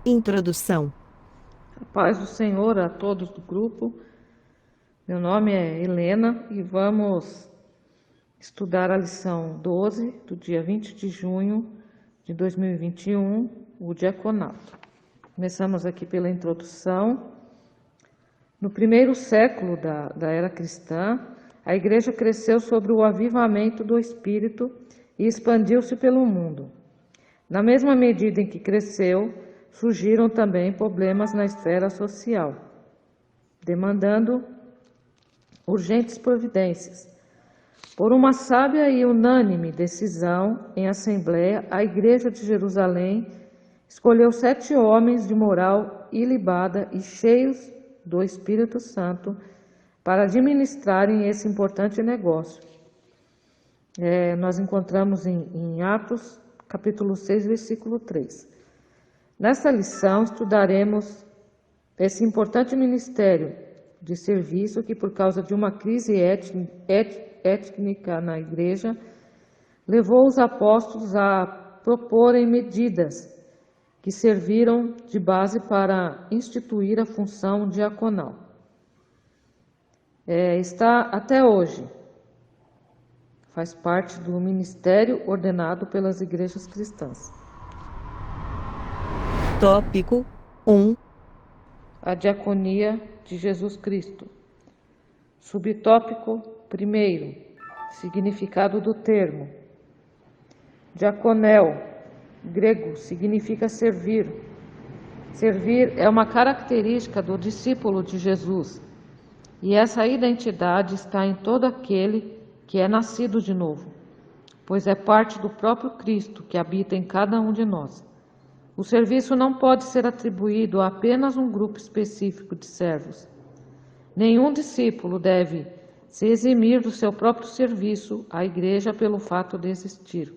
Introdução. A paz do Senhor a todos do grupo. Meu nome é Helena e vamos estudar a lição 12 do dia 20 de junho de 2021, o diaconato. Começamos aqui pela introdução. No primeiro século da era cristã, a igreja cresceu sobre o avivamento do Espírito e expandiu-se pelo mundo. Na mesma medida em que cresceu, surgiram também problemas na esfera social, demandando urgentes providências. Por uma sábia e unânime decisão em assembleia, a Igreja de Jerusalém escolheu 7 homens de moral ilibada e cheios do Espírito Santo para administrarem esse importante negócio. Nós encontramos em Atos, capítulo 6, versículo 3. Nesta lição, estudaremos esse importante ministério de serviço que, por causa de uma crise étnica na igreja, levou os apóstolos a proporem medidas que serviram de base para instituir a função diaconal. Está até hoje, faz parte do ministério ordenado pelas igrejas cristãs. Tópico 1. A diaconia de Jesus Cristo. Subtópico 1. Significado do termo. Diaconel, grego, significa servir. Servir é uma característica do discípulo de Jesus, e essa identidade está em todo aquele que é nascido de novo, pois é parte do próprio Cristo que habita em cada um de nós. O serviço não pode ser atribuído a apenas um grupo específico de servos. Nenhum discípulo deve se eximir do seu próprio serviço à igreja pelo fato de existir.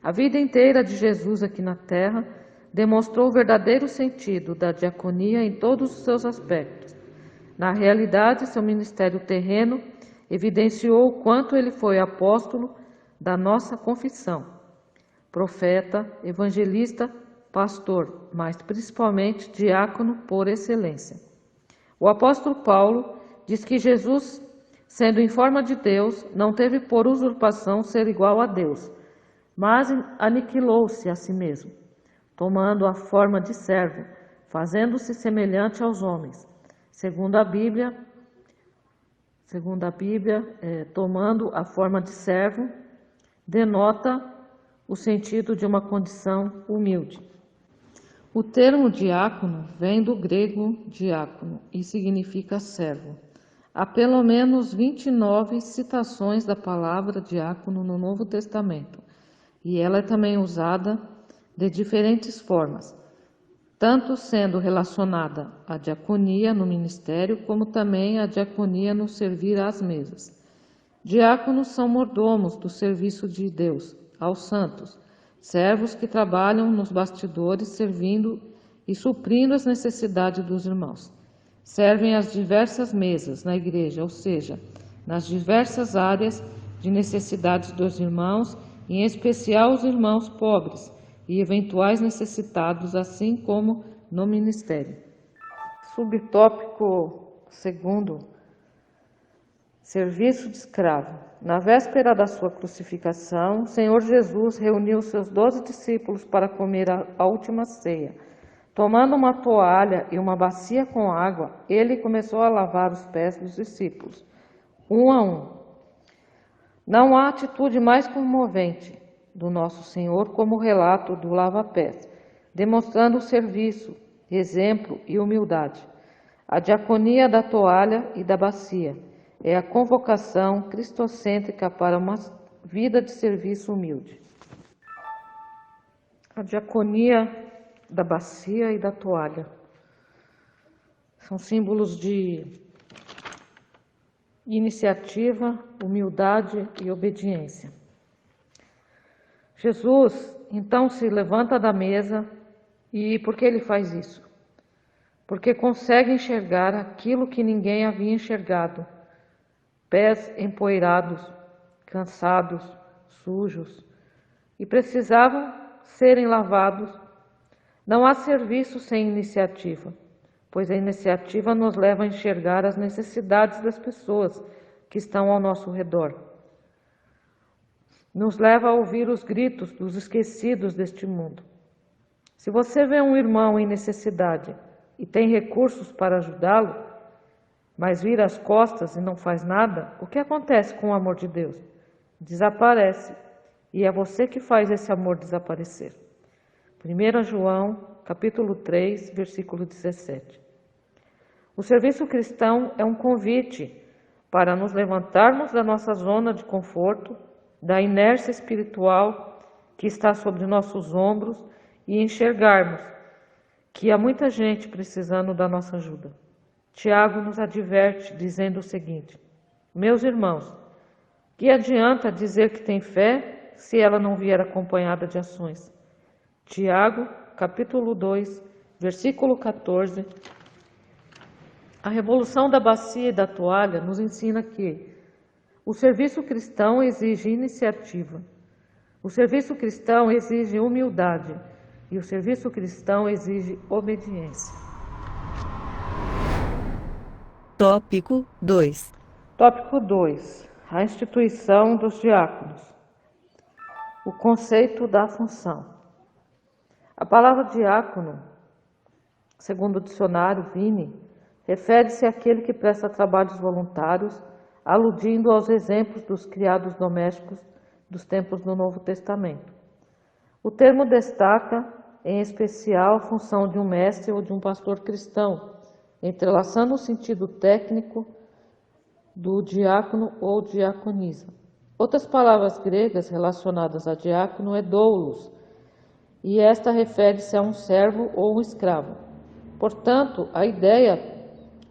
A vida inteira de Jesus aqui na terra demonstrou o verdadeiro sentido da diaconia em todos os seus aspectos. Na realidade, seu ministério terreno evidenciou o quanto ele foi apóstolo da nossa confissão, profeta, evangelista, pastor, mas principalmente diácono por excelência. O apóstolo Paulo diz que Jesus, sendo em forma de Deus, não teve por usurpação ser igual a Deus, mas aniquilou-se a si mesmo, tomando a forma de servo, fazendo-se semelhante aos homens. Segundo a Bíblia, tomando a forma de servo, denota o sentido de uma condição humilde. O termo diácono vem do grego diácono e significa servo. Há pelo menos 29 citações da palavra diácono no Novo Testamento, e ela é também usada de diferentes formas, tanto sendo relacionada à diaconia no ministério, como também à diaconia no servir às mesas. Diáconos são mordomos do serviço de Deus aos santos, servos que trabalham nos bastidores servindo e suprindo as necessidades dos irmãos. Servem às diversas mesas na igreja, ou seja, nas diversas áreas de necessidades dos irmãos, em especial os irmãos pobres e eventuais necessitados, assim como no ministério. Subtópico 2. Serviço de escravo. Na véspera da sua crucificação, o Senhor Jesus reuniu seus 12 discípulos para comer a última ceia. Tomando uma toalha e uma bacia com água, ele começou a lavar os pés dos discípulos, um a um. Não há atitude mais comovente do nosso Senhor como o relato do lava-pés, demonstrando o serviço, exemplo e humildade. A diaconia da toalha e da bacia é a convocação cristocêntrica para uma vida de serviço humilde. A diaconia da bacia e da toalha são símbolos de iniciativa, humildade e obediência. Jesus, então, se levanta da mesa e por que ele faz isso? Porque consegue enxergar aquilo que ninguém havia enxergado. Pés empoeirados, cansados, sujos, e precisavam serem lavados Não há serviço sem iniciativa, pois a iniciativa nos leva a enxergar as necessidades das pessoas que estão ao nosso redor. Nos leva a ouvir os gritos dos esquecidos deste mundo. Se você vê um irmão em necessidade e tem recursos para ajudá-lo, mas vira as costas e não faz nada, o que acontece com o amor de Deus? Desaparece, e é você que faz esse amor desaparecer. 1 João, capítulo 3, versículo 17. O serviço cristão é um convite para nos levantarmos da nossa zona de conforto, da inércia espiritual que está sobre nossos ombros e enxergarmos que há muita gente precisando da nossa ajuda. Tiago nos adverte dizendo o seguinte: meus irmãos, que adianta dizer que tem fé se ela não vier acompanhada de ações? Tiago, capítulo 2, versículo 14. A revolução da bacia e da toalha nos ensina que o serviço cristão exige iniciativa, o serviço cristão exige humildade e o serviço cristão exige obediência. Tópico 2. Tópico 2. A instituição dos diáconos. O conceito da função. A palavra diácono, segundo o dicionário Vini, refere-se àquele que presta trabalhos voluntários, aludindo aos exemplos dos criados domésticos dos tempos do Novo Testamento. O termo destaca, em especial, a função de um mestre ou de um pastor cristão, entrelaçando o sentido técnico do diácono ou diaconisa. Outras palavras gregas relacionadas a diácono é doulos, e esta refere-se a um servo ou um escravo. Portanto, a ideia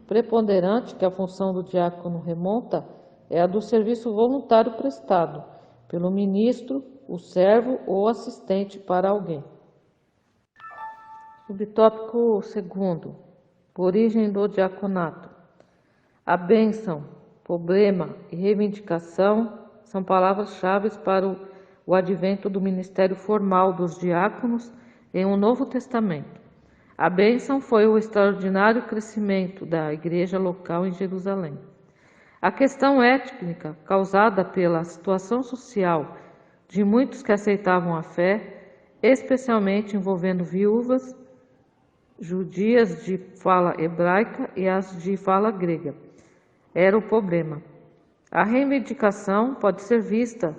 preponderante que a função do diácono remonta é a do serviço voluntário prestado pelo ministro, o servo ou assistente para alguém. Subtópico 2. Origem do diaconato. A bênção, problema e reivindicação são palavras-chave para o advento do ministério formal dos diáconos em um Novo Testamento. A bênção foi o extraordinário crescimento da igreja local em Jerusalém. A questão étnica causada pela situação social de muitos que aceitavam a fé, especialmente envolvendo viúvas, judias de fala hebraica e as de fala grega, era o problema. A reivindicação pode ser vista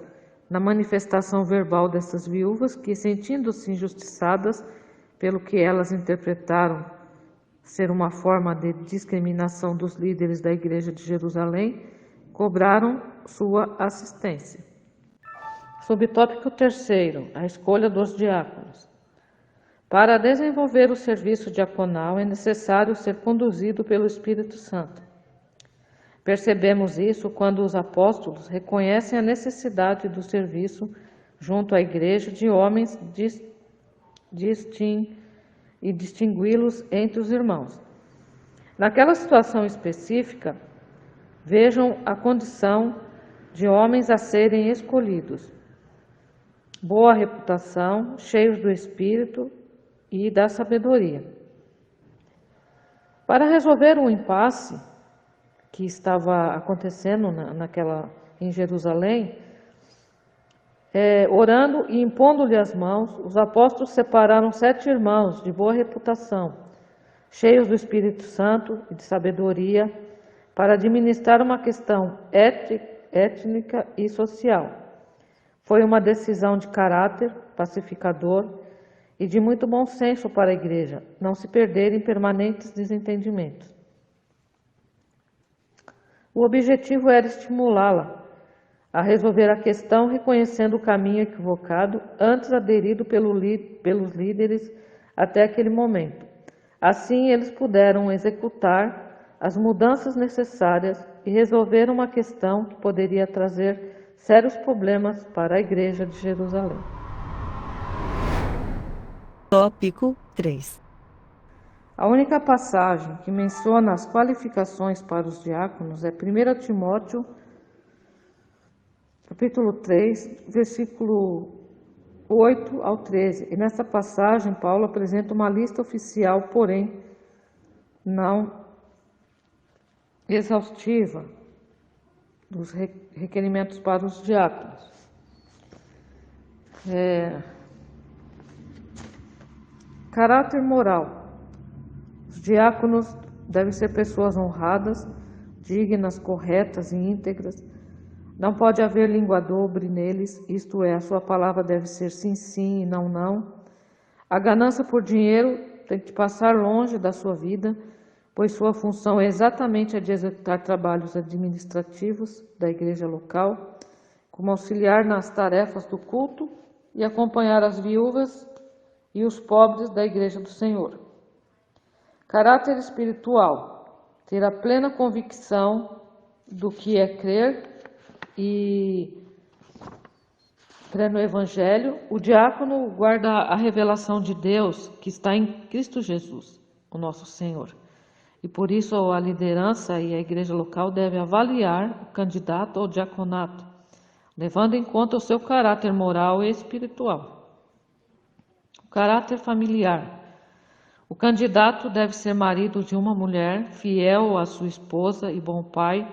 na manifestação verbal dessas viúvas que, sentindo-se injustiçadas pelo que elas interpretaram ser uma forma de discriminação dos líderes da Igreja de Jerusalém, cobraram sua assistência. Subtópico 3. A escolha dos diáconos. Para desenvolver o serviço diaconal é necessário ser conduzido pelo Espírito Santo. Percebemos isso quando os apóstolos reconhecem a necessidade do serviço junto à igreja de homens e distingui-los entre os irmãos. Naquela situação específica, vejam a condição de homens a serem escolhidos: boa reputação, cheios do Espírito e da sabedoria. Para resolver um impasse que estava acontecendo em Jerusalém, orando e impondo-lhe as mãos, os apóstolos separaram 7 irmãos de boa reputação, cheios do Espírito Santo e de sabedoria, para administrar uma questão étnica e social. Foi uma decisão de caráter pacificador e de muito bom senso para a igreja não se perder em permanentes desentendimentos. O objetivo era estimulá-la a resolver a questão reconhecendo o caminho equivocado antes aderido pelos líderes até aquele momento. Assim, eles puderam executar as mudanças necessárias e resolver uma questão que poderia trazer sérios problemas para a Igreja de Jerusalém. Tópico 3. A única passagem que menciona as qualificações para os diáconos é 1 Timóteo, capítulo 3, versículo 8 ao 13. E nessa passagem, Paulo apresenta uma lista oficial, porém não exaustiva, dos requerimentos para os diáconos. Caráter moral. Os diáconos devem ser pessoas honradas, dignas, corretas e íntegras. Não pode haver língua dobre neles, isto é, a sua palavra deve ser sim, sim e não, não. A ganância por dinheiro tem que passar longe da sua vida, pois sua função é exatamente a de executar trabalhos administrativos da igreja local, como auxiliar nas tarefas do culto e acompanhar as viúvas e os pobres da igreja do Senhor. Caráter espiritual. Ter a plena convicção do que é crer e crer no Evangelho. O diácono guarda a revelação de Deus que está em Cristo Jesus, o nosso Senhor. E por isso a liderança e a igreja local devem avaliar o candidato ao diaconato, levando em conta o seu caráter moral e espiritual. O caráter familiar. O candidato deve ser marido de uma mulher, fiel à sua esposa e bom pai.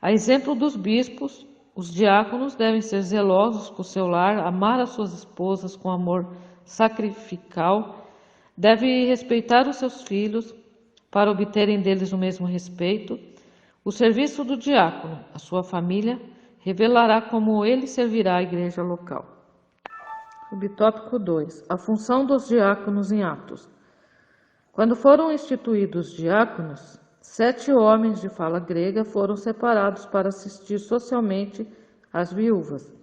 A exemplo dos bispos, os diáconos devem ser zelosos com o seu lar, amar as suas esposas com amor sacrificial, devem respeitar os seus filhos para obterem deles o mesmo respeito. O serviço do diácono, a sua família, revelará como ele servirá a igreja local. Subtópico 2. A função dos diáconos em Atos. Quando foram instituídos diáconos, 7 homens de fala grega foram separados para assistir socialmente às viúvas,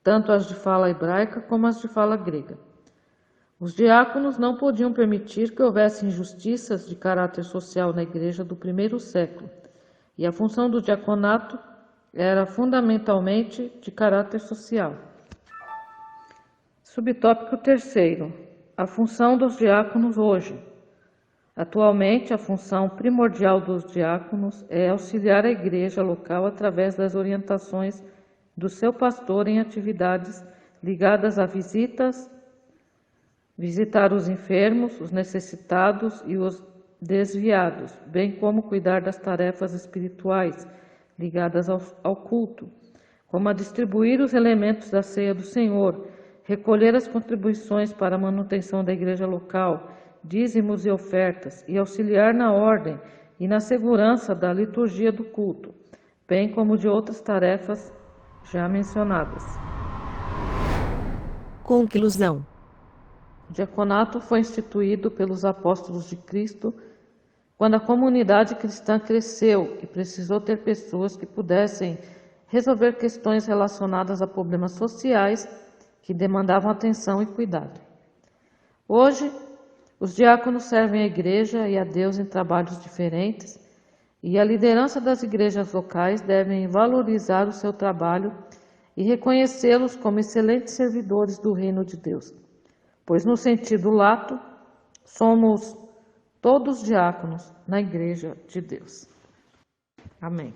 tanto as de fala hebraica como as de fala grega. Os diáconos não podiam permitir que houvesse injustiças de caráter social na igreja do primeiro século, e a função do diaconato era fundamentalmente de caráter social. Subtópico 3. A função dos diáconos hoje. Atualmente, a função primordial dos diáconos é auxiliar a igreja local através das orientações do seu pastor em atividades ligadas a visitar os enfermos, os necessitados e os desviados, bem como cuidar das tarefas espirituais ligadas ao culto, como a distribuir os elementos da ceia do Senhor, recolher as contribuições para a manutenção da igreja local, dízimos e ofertas, e auxiliar na ordem e na segurança da liturgia do culto, bem como de outras tarefas já mencionadas. Conclusão. O diaconato foi instituído pelos apóstolos de Cristo quando a comunidade cristã cresceu e precisou ter pessoas que pudessem resolver questões relacionadas a problemas sociais que demandavam atenção e cuidado. Hoje, os diáconos servem à igreja e a Deus em trabalhos diferentes, e a liderança das igrejas locais devem valorizar o seu trabalho e reconhecê-los como excelentes servidores do reino de Deus, pois no sentido lato, somos todos diáconos na igreja de Deus. Amém.